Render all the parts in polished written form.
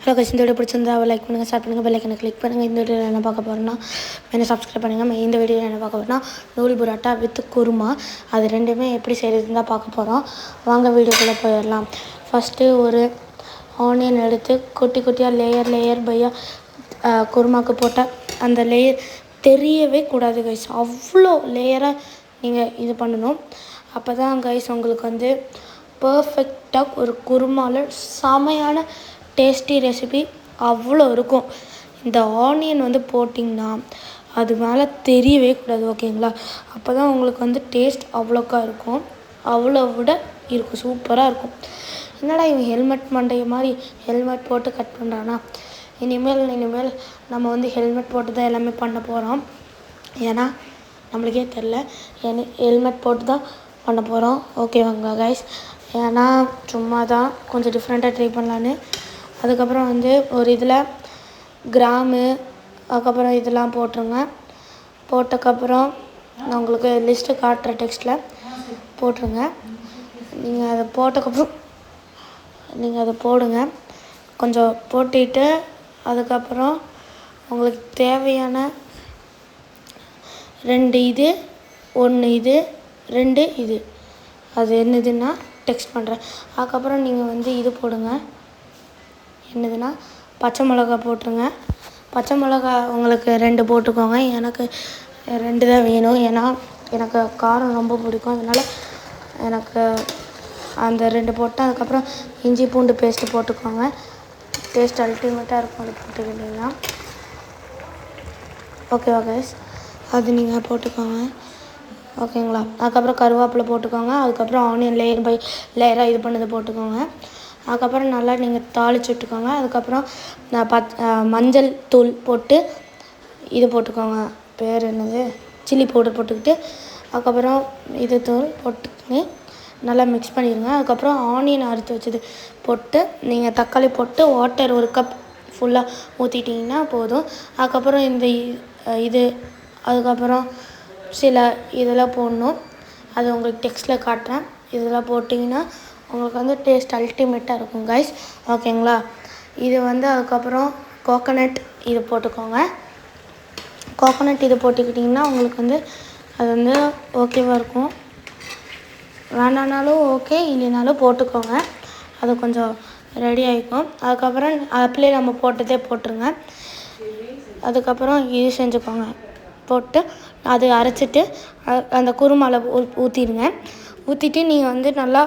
Hello guys, இந்த video பிடிச்சிருந்தா like பண்ணுங்கள், ஷேர் பண்ணுங்கள், பெல் ஐக்கனை கிளிக் பண்ணுங்கள். இந்த வீடியோவில் என்ன பார்க்க போகிறோன்னா என்ன சப்ஸ்கிரைப் பண்ணுங்கள். இந்த வீடியோவில் என்ன பார்க்க போகிறோன்னா நூல் புரோட்டா வித் குருமா, அது ரெண்டுமே எப்படி செய்கிறதுன்னு தான் பார்க்க போகிறோம். வாங்க வீடியோக்குள்ளே போயிடலாம். ஃபஸ்ட்டு ஒரு ஆனியன் எடுத்து குட்டி குட்டியாக லேயர் பையாக குருமாவுக்கு போட்டால் அந்த லேயர் தெரியவே கூடாது கைஸ். அவ்வளோ லேயராக நீங்கள் இது பண்ணணும். அப்போ தான் கைஸ் உங்களுக்கு வந்து பர்ஃபெக்டாக ஒரு குருமாவில் செமையான டேஸ்டி ரெசிபி அவ்வளோ இருக்கும். இந்த ஆனியன் வந்து போட்டிங்கன்னா அது மேலே தெரியவே கூடாது, ஓகேங்களா? அப்போ தான் உங்களுக்கு வந்து டேஸ்ட் அவ்வளோக்கா இருக்கும், அவ்வளோ விட இருக்கும், சூப்பராக இருக்கும். என்னடா இவன் ஹெல்மெட் மண்டைய மாதிரி ஹெல்மெட் போட்டு கட் பண்ணுறானா? இனிமேல் நம்ம வந்து ஹெல்மெட் போட்டு தான் எல்லாமே பண்ண போகிறோம். ஏன்னா நம்மளுக்கே தெரில, ஹெல்மெட் போட்டு தான் பண்ண போகிறோம், ஓகேவாங்க கைஸ்? ஏன்னா சும்மா தான் கொஞ்சம் டிஃப்ரெண்ட்டாக ட்ரை பண்ணலான்னு. அதுக்கப்புறம் வந்து ஒரு இதில் கிராமு, அதுக்கப்புறம் இதெல்லாம் போட்டுருங்க. போட்டதுக்கப்புறம் நான் உங்களுக்கு லிஸ்ட்டு காட்டுற டெக்ஸ்ட்டில் போட்டுருங்க. நீங்கள் அதை போட்டதுக்கப்புறம் நீங்கள் அதை போடுங்க. கொஞ்சம் போட்டுட்டு அதுக்கப்புறம் உங்களுக்கு தேவையான 2 இது 1 இது 2 இது அது என்னதுன்னா டெக்ஸ்ட் பண்ணுறேன். அதுக்கப்புறம் நீங்கள் வந்து இது போடுங்க, என்னதுன்னா பச்சை மிளகா போட்டுருங்க. பச்சை மிளகா உங்களுக்கு 2 போட்டுக்கோங்க. எனக்கு 2 தான் வேணும், ஏன்னா எனக்கு காரம் ரொம்ப பிடிக்கும். அதனால் எனக்கு அந்த 2 போட்டேன். அதுக்கப்புறம் இஞ்சி பூண்டு பேஸ்ட்டு போட்டுக்கோங்க. டேஸ்ட் அல்டிமேட்டாக இருக்கும் அது போட்டுக்கிட்டிங்கன்னா, ஓகேவா கைஸ்? அது நீங்கள் போட்டுக்கோங்க, ஓகேங்களா? அதுக்கப்புறம் கருவேப்பிலை போட்டுக்கோங்க. அதுக்கப்புறம் ஆனியன் லேயராக இது பண்ணதை போட்டுக்கோங்க. அதுக்கப்புறம் நல்லா நீங்கள் தாளித்து விட்டுக்கோங்க. அதுக்கப்புறம் மஞ்சள் தூள் போட்டு இது போட்டுக்கோங்க, பேர் என்னது, சில்லி பவுடர் போட்டுக்கிட்டு அதுக்கப்புறம் இது தூள் போட்டுக்கிட்டு நல்லா மிக்ஸ் பண்ணிடுங்க. அதுக்கப்புறம் ஆனியன் அறுத்து வச்சது போட்டு நீங்கள் தக்காளி போட்டு வாட்டர் 1 கப் ஃபுல்லாக ஊற்றிட்டிங்கன்னா போதும். அதுக்கப்புறம் இந்த இது அதுக்கப்புறம் சில இதெல்லாம் போடணும், அது உங்களுக்கு டெக்ஸ்ட்டில் காட்டுறேன். இதெல்லாம் போட்டிங்கன்னா உங்களுக்கு வந்து டேஸ்ட் அல்டிமேட்டாக இருக்கும் கைஸ், ஓகேங்களா? இது வந்து அதுக்கப்புறம் கோகோனட் இது போட்டுக்கோங்க. கோகோனட் இது போட்டுக்கிட்டிங்கன்னா உங்களுக்கு வந்து அது வந்து ஓகேவாக இருக்கும். வேணானாலும் ஓகே, இல்லைனாலும் போட்டுக்கோங்க, அது கொஞ்சம் ரெடி ஆகிக்கும். அதுக்கப்புறம் அப்படியே நம்ம போட்டதே போட்டுருங்க. அதுக்கப்புறம் இது செஞ்சுக்கோங்க, போட்டு அது அரைச்சிட்டு அந்த குருமாவில் ஊற்றிடுங்க. ஊற்றிட்டு நீங்கள் வந்து நல்லா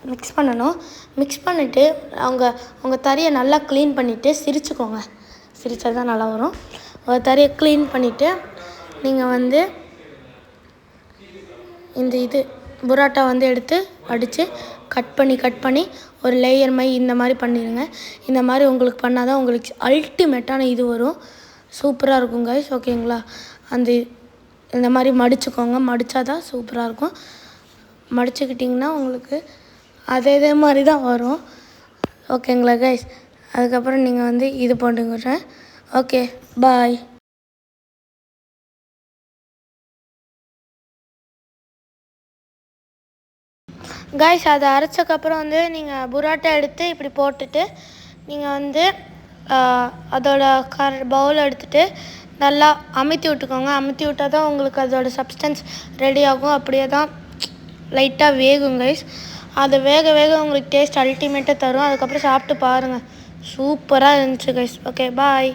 மிக்ஸ் பண்ணணும். மிக்ஸ் பண்ணிவிட்டு உங்கள் தறியை நல்லா க்ளீன் பண்ணிவிட்டு சிரிச்சுக்கோங்க. சிரித்தா தான் நல்லா வரும். ஒரு தறியை க்ளீன் பண்ணிவிட்டு நீங்கள் வந்து இந்த இது புரோட்டா வந்து எடுத்து அடித்து கட் பண்ணி ஒரு லேயர் இந்த மாதிரி பண்ணிடுங்க. இந்த மாதிரி உங்களுக்கு பண்ணால் தான் உங்களுக்கு அல்டிமேட்டான இது வரும், சூப்பராக இருக்கும் கைஸ், ஓகேங்களா? இந்த மாதிரி மடிச்சுக்கோங்க, மடித்தா தான் சூப்பராக இருக்கும். மடிச்சுக்கிட்டிங்கன்னா உங்களுக்கு அதே மாதிரி தான் வரும், ஓகேங்களா கைஸ்? அதுக்கப்புறம் நீங்கள் வந்து இது போட்டுக்கிறேன். ஓகே, பாய். கைஸ், அதை அரைச்சக்கப்புறம் வந்து நீங்கள் புரோட்டா எடுத்து இப்படி போட்டுட்டு நீங்கள் வந்து அதோட பவுல் எடுத்துகிட்டு நல்லா அமுத்தி விட்டுக்கோங்க. அமுத்தி விட்டால் தான் உங்களுக்கு அதோட சப்ஸ்டன்ஸ் ரெடி ஆகும். அப்படியே தான் லைட்டாக வேகும் கைஸ். அது வேக உங்களுக்கு டேஸ்ட் அல்டிமேட்டாக தரும். அதுக்கப்புறம் சாப்பிட்டு பாருங்கள், சூப்பராக இருந்துச்சு கைஸ். ஓகே, பாய்.